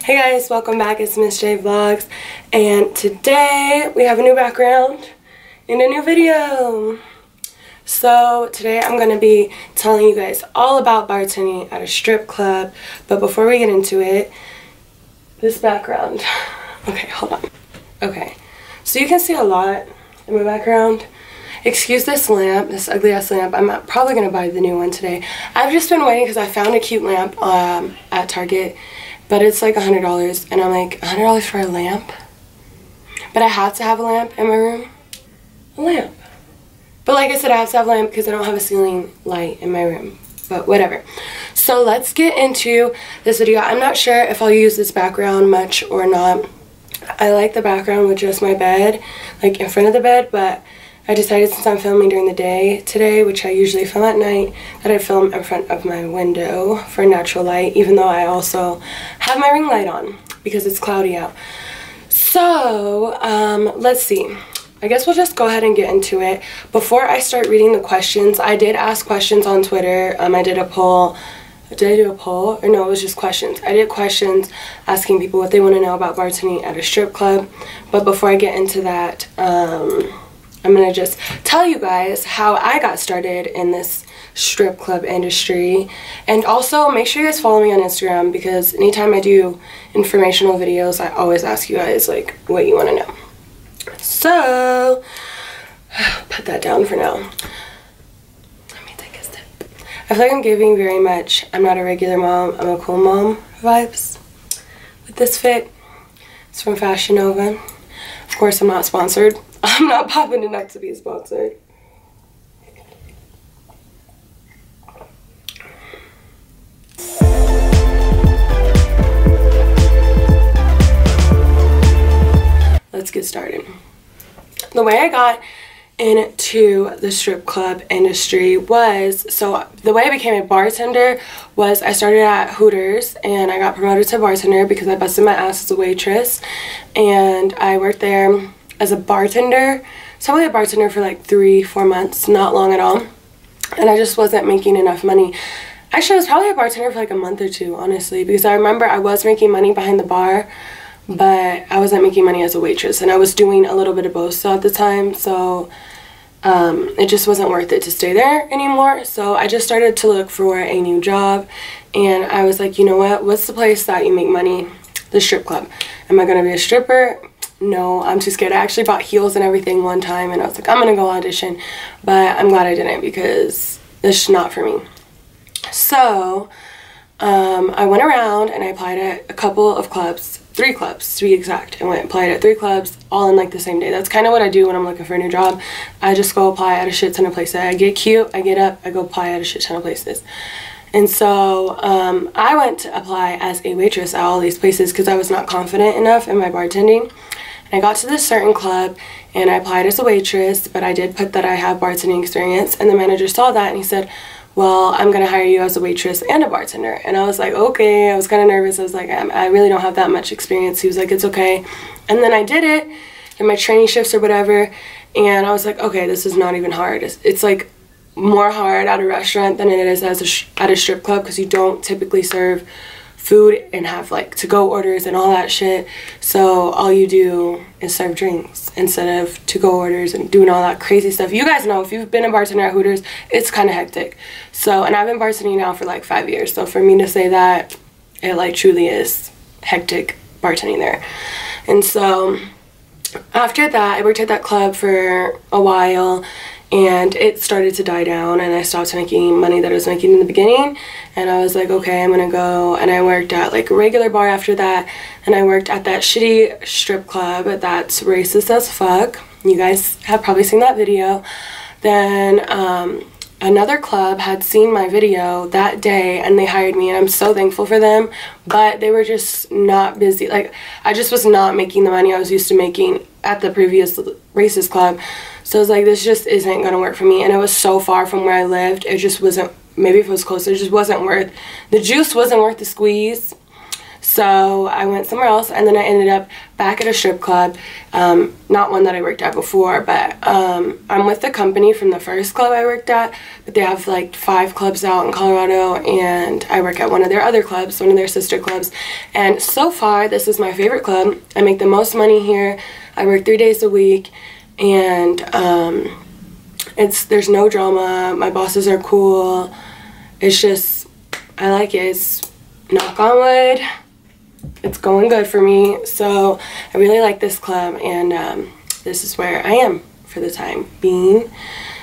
Hey guys, welcome back. It's Miss J Vlogs, and today we have a new background and a new video. So today I'm going to be telling you guys all about bartending at a strip club, but before we get into it, this background. Okay, hold on. Okay, so you can see a lot in my background. Excuse this lamp, this ugly ass lamp. I'm probably going to buy the new one today. I've just been waiting because I found a cute lamp at Target. But it's like $100, and I'm like, $100 for a lamp? But I have to have a lamp in my room? A lamp. But like I said, I have to have a lamp because I don't have a ceiling light in my room. But whatever. So let's get into this video. I'm not sure if I'll use this background much or not. I like the background with just my bed, like in front of the bed, but I decided since I'm filming during the day today, which I usually film at night, that I'd film in front of my window for natural light, even though I also have my ring light on because it's cloudy out. So, let's see. I guess we'll just go ahead and get into it. Before I start reading the questions, I did ask questions on Twitter. I did a poll. Did I do a poll? Or no, it was just questions. I did questions asking people what they want to know about bartending at a strip club. But before I get into that, I'm going to just tell you guys how I got started in this strip club industry. And also make sure you guys follow me on Instagram, because anytime I do informational videos, I always ask you guys like what you want to know. So, put that down for now. Let me take a sip. I feel like I'm giving very much I'm not a regular mom, I'm a cool mom vibes with this fit. It's from Fashion Nova. Of course, I'm not sponsored. I'm not popping enough to be sponsored. Let's get started. The way I got into the strip club industry was, so the way I became a bartender was I started at Hooters and I got promoted to bartender because I busted my ass as a waitress, and I worked there as a bartender. So I was a bartender for like 3-4 months, not long at all, and I just wasn't making enough money. Actually, I was probably a bartender for like a month or two, honestly, because I remember I was making money behind the bar, but I wasn't making money as a waitress, and I was doing a little bit of both at the time, so it just wasn't worth it to stay there anymore. So I just started to look for a new job, and I was like, you know what, what's the place that you make money? The strip club. Am I gonna be a stripper? No, I'm too scared. I actually bought heels and everything one time, and I was like, I'm gonna go audition, but I'm glad I didn't, because it's not for me. So I went around and I applied at a couple of clubs, 3 clubs to be exact. I went and applied at 3 clubs all in like the same day. That's kind of what I do when I'm looking for a new job. I just go apply at a shit ton of places. I get cute, I get up, I go apply at a shit ton of places. And so I went to apply as a waitress at all these places because I was not confident enough in my bartending. And I got to this certain club and I applied as a waitress, but I did put that I have bartending experience, and the manager saw that and he said, well, I'm gonna hire you as a waitress and a bartender. And I was like, okay. I was kind of nervous. I was like, I really don't have that much experience. He was like, it's okay. And then I did it in my training shifts or whatever, and I was like, okay, this is not even hard. It's like more hard at a restaurant than it is at a strip club, because you don't typically serve food and have like to-go orders and all that shit. So all you do is serve drinks instead of to-go orders and doing all that crazy stuff. You guys know, if you've been a bartender at Hooters, it's kind of hectic. So, and I've been bartending now for like 5 years, so for me to say that, it like truly is hectic bartending there. And so after that, I worked at that club for a while, and it started to die down, and I stopped making money that I was making in the beginning, and I was like, okay, I'm gonna go. And I worked at like a regular bar after that, and I worked at that shitty strip club that's racist as fuck. You guys have probably seen that video. Then another club had seen my video that day and they hired me, and I'm so thankful for them, but they were just not busy. Like, I just was not making the money I was used to making at the previous racist club. So I was like, this just isn't gonna work for me, and it was so far from where I lived. It just wasn't, maybe if it was closer, it just wasn't worth, the juice wasn't worth the squeeze. So I went somewhere else, and then I ended up back at a strip club, not one that I worked at before, but I'm with the company from the first club I worked at, but they have like 5 clubs out in Colorado, and I work at one of their other clubs, one of their sister clubs, and so far this is my favorite club. I make the most money here. I work 3 days a week, and there's no drama. My bosses are cool. It's just, I like it. It's, knock on wood, it's going good for me. So I really like this club, and this is where I am for the time being.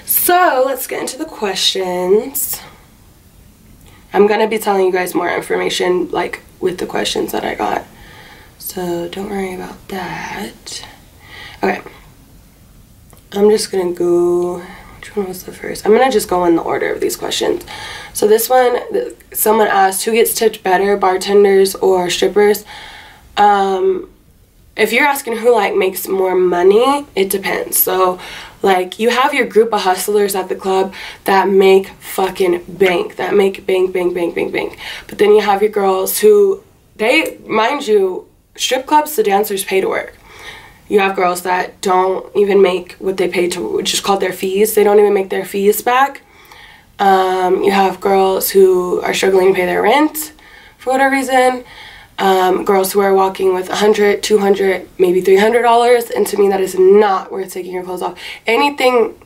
So let's get into the questions. I'm gonna be telling you guys more information like with the questions that I got, so don't worry about that. Okay, I'm just gonna go, which one was the first? I'm gonna just go in the order of these questions. So this one, someone asked, who gets tipped better, bartenders or strippers? If you're asking who like makes more money, it depends. So like you have your group of hustlers at the club that make fucking bank, that make bank. But then you have your girls who, they, mind you, strip clubs, the dancers pay to work. You have girls that don't even make what they paid to, which is called their fees. They don't even make their fees back. You have girls who are struggling to pay their rent for whatever reason. Girls who are walking with $100, $200, maybe $300, and to me that is not worth taking your clothes off. Anything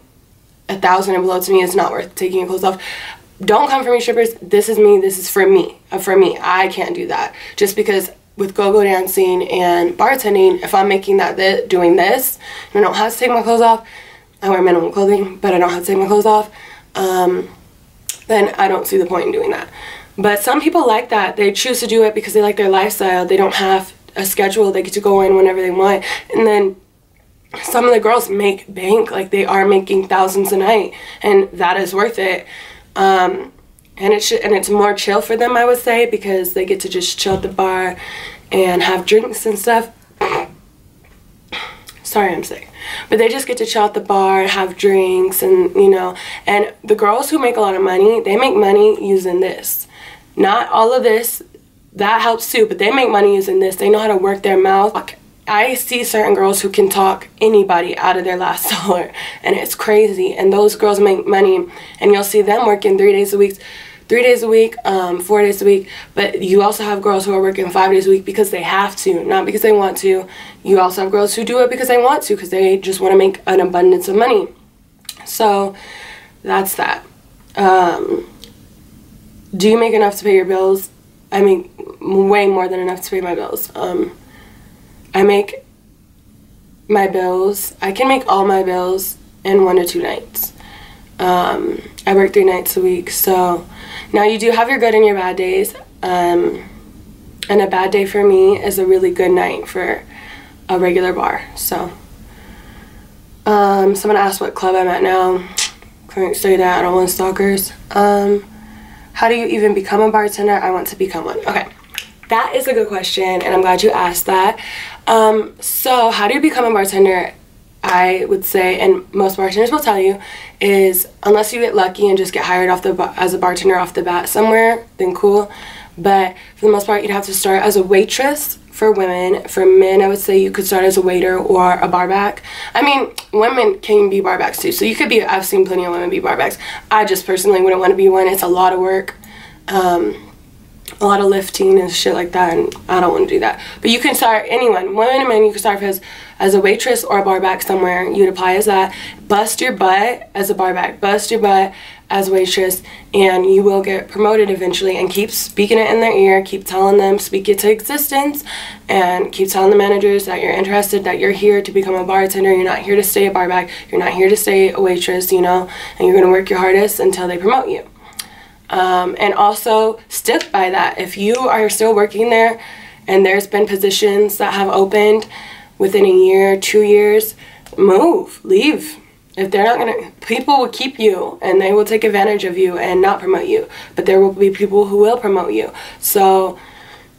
$1,000 and below to me is not worth taking your clothes off. Don't come for me, strippers. This is me. This is for me. I can't do that. Just because with go-go dancing and bartending, if I'm making that doing this, and I don't have to take my clothes off, I wear minimum clothing, but I don't have to take my clothes off, then I don't see the point in doing that. But some people like that. They choose to do it because they like their lifestyle. They don't have a schedule. They get to go in whenever they want. And then some of the girls make bank, like they are making thousands a night, and that is worth it. And it's more chill for them, I would say, because they get to just chill at the bar and have drinks and stuff. Sorry, I'm sick. But they just get to chill at the bar, have drinks, and you know. And the girls who make a lot of money, they make money using this. Not all of this, that helps too, but they make money using this. They know how to work their mouth. I see certain girls who can talk anybody out of their last dollar, and it's crazy. And those girls make money, and you'll see them working 3 days a week, 4 days a week. But you also have girls who are working 5 days a week because they have to, not because they want to. You also have girls who do it because they want to, because they just want to make an abundance of money. So that's that. Do you make enough to pay your bills? I make way more than enough to pay my bills. I make my bills, I can make all my bills in 1 to 2 nights. I work 3 nights a week, so now you do have your good and your bad days, and a bad day for me is a really good night for a regular bar. So someone asked what club I'm at now. Couldn't say that, I don't want stalkers. How do you even become a bartender? I want to become one. Okay, that is a good question, and I'm glad you asked that. So how do you become a bartender? I would say, and most bartenders will tell you, is unless you get lucky and just get hired as a bartender off the bat somewhere, then cool. But for the most part, you'd have to start as a waitress for women. For men, I would say you could start as a waiter or a barback. I mean, women can be barbacks too. So you could be, I've seen plenty of women be barbacks. I just personally wouldn't want to be one. It's a lot of work. A lot of lifting and shit like that, and I don't want to do that. But you can start, anyone, women and men, you can start as a waitress or a barback somewhere. You'd apply as that. Bust your butt as a barback. Bust your butt as a waitress, and you will get promoted eventually. And keep speaking it in their ear. Keep telling them, speak it to existence, and keep telling the managers that you're interested, that you're here to become a bartender. You're not here to stay a barback. You're not here to stay a waitress, you know, and you're going to work your hardest until they promote you. And also stick by that. If you are still working there and there's been positions that have opened within a year, 2 years, move, leave. If they're not gonna, people will keep you and they will take advantage of you and not promote you, but there will be people who will promote you. So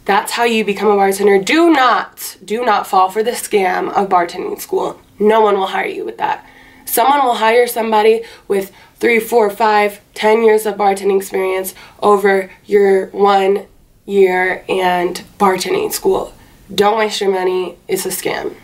that's how you become a bartender. Do not fall for the scam of bartending school. No one will hire you with that. Someone will hire somebody with 3, 4, 5, 10 years of bartending experience over your 1 year and bartending school. Don't waste your money. It's a scam.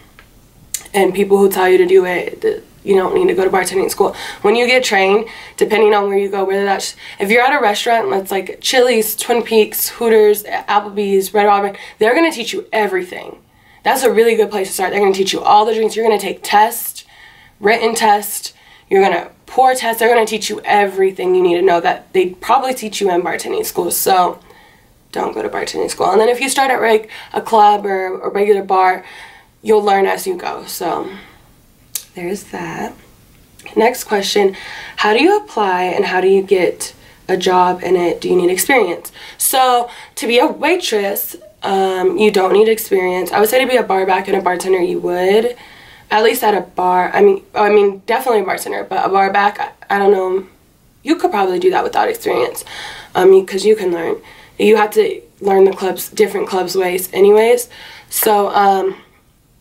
And people who tell you to do it, you don't need to go to bartending school. When you get trained, depending on where you go, whether that's, if you're at a restaurant, let's like Chili's, Twin Peaks, Hooters, Applebee's, Red Robin, they're going to teach you everything. That's a really good place to start. They're going to teach you all the drinks. You're going to take tests, written tests. You're going to pour tests. They're going to teach you everything you need to know that they probably teach you in bartending school. So don't go to bartending school. And then if you start at like a club or a regular bar, you'll learn as you go. So there's that. Next question, how do you apply and how do you get a job in it? Do you need experience? So to be a waitress, you don't need experience. I would say to be a bar back and a bartender, you would. At least at a bar. I mean, definitely a bartender, but a bar back, I don't know. You could probably do that without experience, because you can learn. You have to learn the different clubs ways anyways. So,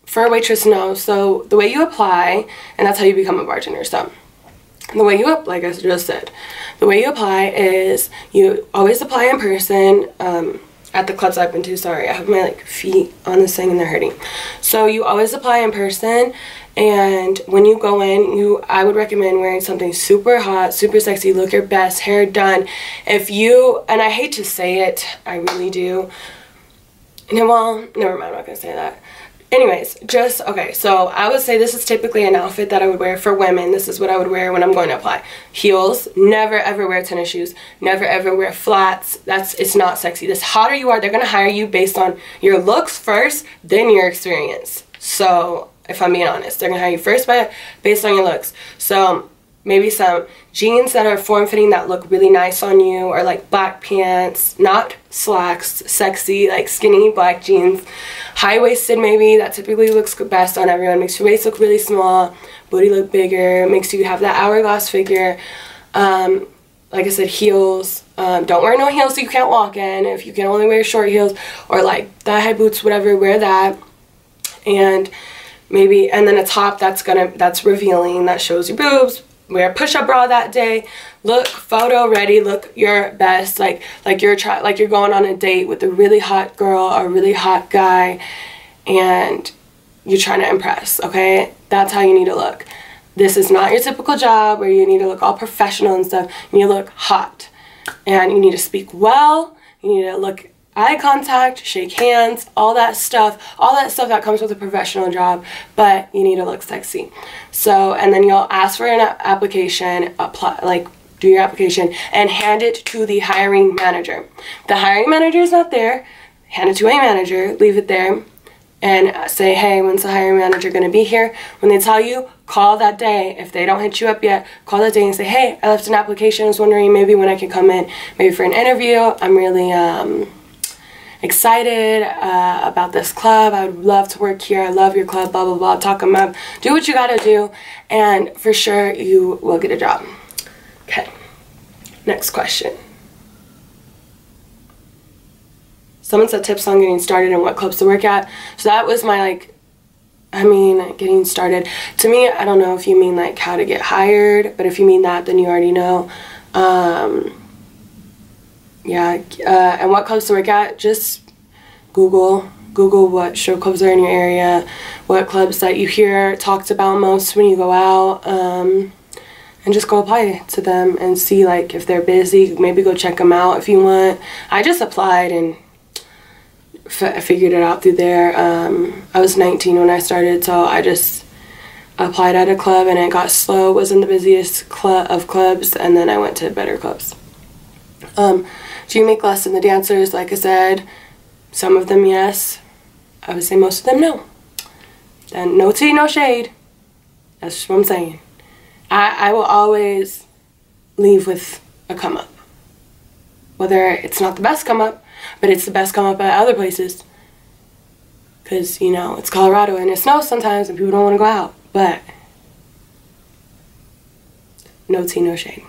for a waitress, no. So the way you apply, and that's how you become a bartender. So the way you, like I just said, the way you apply is you always apply in person. At the clubs I've been to, sorry, I have my like feet on this thing and they're hurting. So you always apply in person, and when you go in, I would recommend wearing something super hot, super sexy, look your best, hair done. If you, and I hate to say it, I really do. Well, never mind, I'm not gonna say that. Anyways, okay, so I would say this is typically an outfit that I would wear for women. This is what I would wear when I'm going to apply. Heels, never ever wear tennis shoes, never ever wear flats. It's not sexy. The hotter you are, they're gonna hire you based on your looks first, then your experience. So if I'm being honest, they're gonna hire you first based on your looks. So maybe some jeans that are form-fitting that look really nice on you, or like black pants, not slacks, sexy, like skinny black jeans. High-waisted maybe, that typically looks best on everyone. Makes your waist look really small, booty look bigger, makes you have that hourglass figure. Like I said, heels. Don't wear no heels so you can't walk in. If you can only wear short heels or like thigh-high boots, whatever, wear that. And maybe, and then a top that's revealing, that shows your boobs. Wear a push-up bra that day. Look photo ready. Look your best. Like you're going on a date with a really hot girl or a really hot guy, and you're trying to impress. Okay, that's how you need to look. This is not your typical job where you need to look all professional and stuff. You need to look hot, and you need to speak well. You need to look eye contact, shake hands, all that stuff that comes with a professional job, but you need to look sexy. So, and then you'll ask for an application, do your application, and hand it to the hiring manager. The hiring manager is not there, hand it to a manager, leave it there, and say, hey, when's the hiring manager going to be here? When they tell you, call that day. If they don't hit you up yet, call that day and say, hey, I left an application, I was wondering maybe when I could come in, maybe for an interview. I'm really, excited about this club. I would love to work here. I love your club, blah, blah, blah. Talk them up. Do what you gotta do, and for sure you will get a job. Okay, next question. Someone said tips on getting started and what clubs to work at. So that was my, getting started. To me, I don't know if you mean like how to get hired, but if you mean that, then you already know. And what clubs to work at, just Google what strip clubs are in your area, what clubs that you hear talked about most when you go out, and just go apply to them and see like if they're busy. Maybe go check them out if you want. I just applied and figured it out through there. I was 19 when I started, so I just applied at a club and it got slow. It wasn't the busiest of clubs, and then I went to better clubs. Do you make less than the dancers? Like I said, some of them yes. I would say most of them no. And no tea, no shade. That's just what I'm saying. I will always leave with a come up. Whether it's not the best come up, but it's the best come up at other places. Because, you know, it's Colorado and it snows sometimes and people don't want to go out. But no tea, no shade.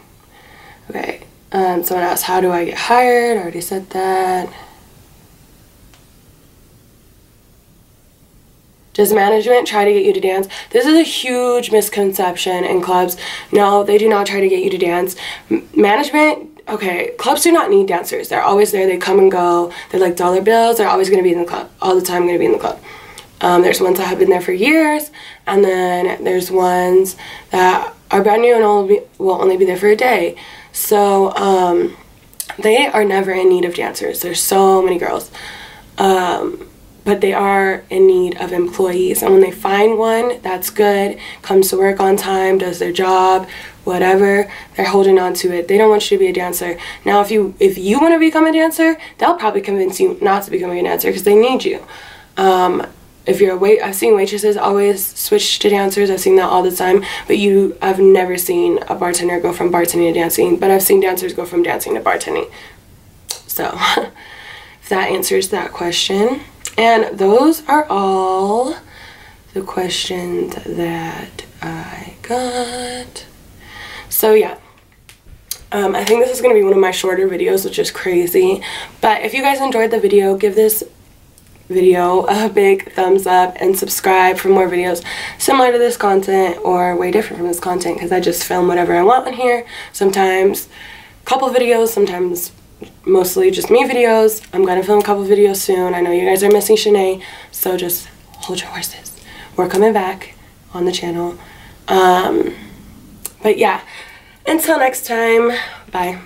Okay. Someone asked, how do I get hired? I already said that. Does management try to get you to dance? This is a huge misconception in clubs. No, they do not try to get you to dance. Management okay, clubs do not need dancers. They're always there. They come and go. They're like dollar bills. They're always going to be in the club. All the time going to be in the club. There's ones that have been there for years, and then there's ones that are brand new and will only be there for a day. So they are never in need of dancers. There's so many girls, but they are in need of employees, and when they find one that's good, comes to work on time, does their job, whatever, they're holding on to it. They don't want you to be a dancer. Now if you want to become a dancer, they'll probably convince you not to become a dancer because they need you. If you're I've seen waitresses always switch to dancers. I've seen that all the time, but I've never seen a bartender go from bartending to dancing, but I've seen dancers go from dancing to bartending. So if that answers that question. And those are all the questions that I got. So yeah, I think this is going to be one of my shorter videos, which is crazy. But if you guys enjoyed the video, give this video a big thumbs up and subscribe for more videos similar to this content or way different from this content, because I just film whatever I want on here. Sometimes a couple videos, sometimes mostly just me videos. I'm gonna film a couple videos soon. I know you guys are missing Shanae, so just hold your horses. We're coming back on the channel. But yeah, until next time, bye.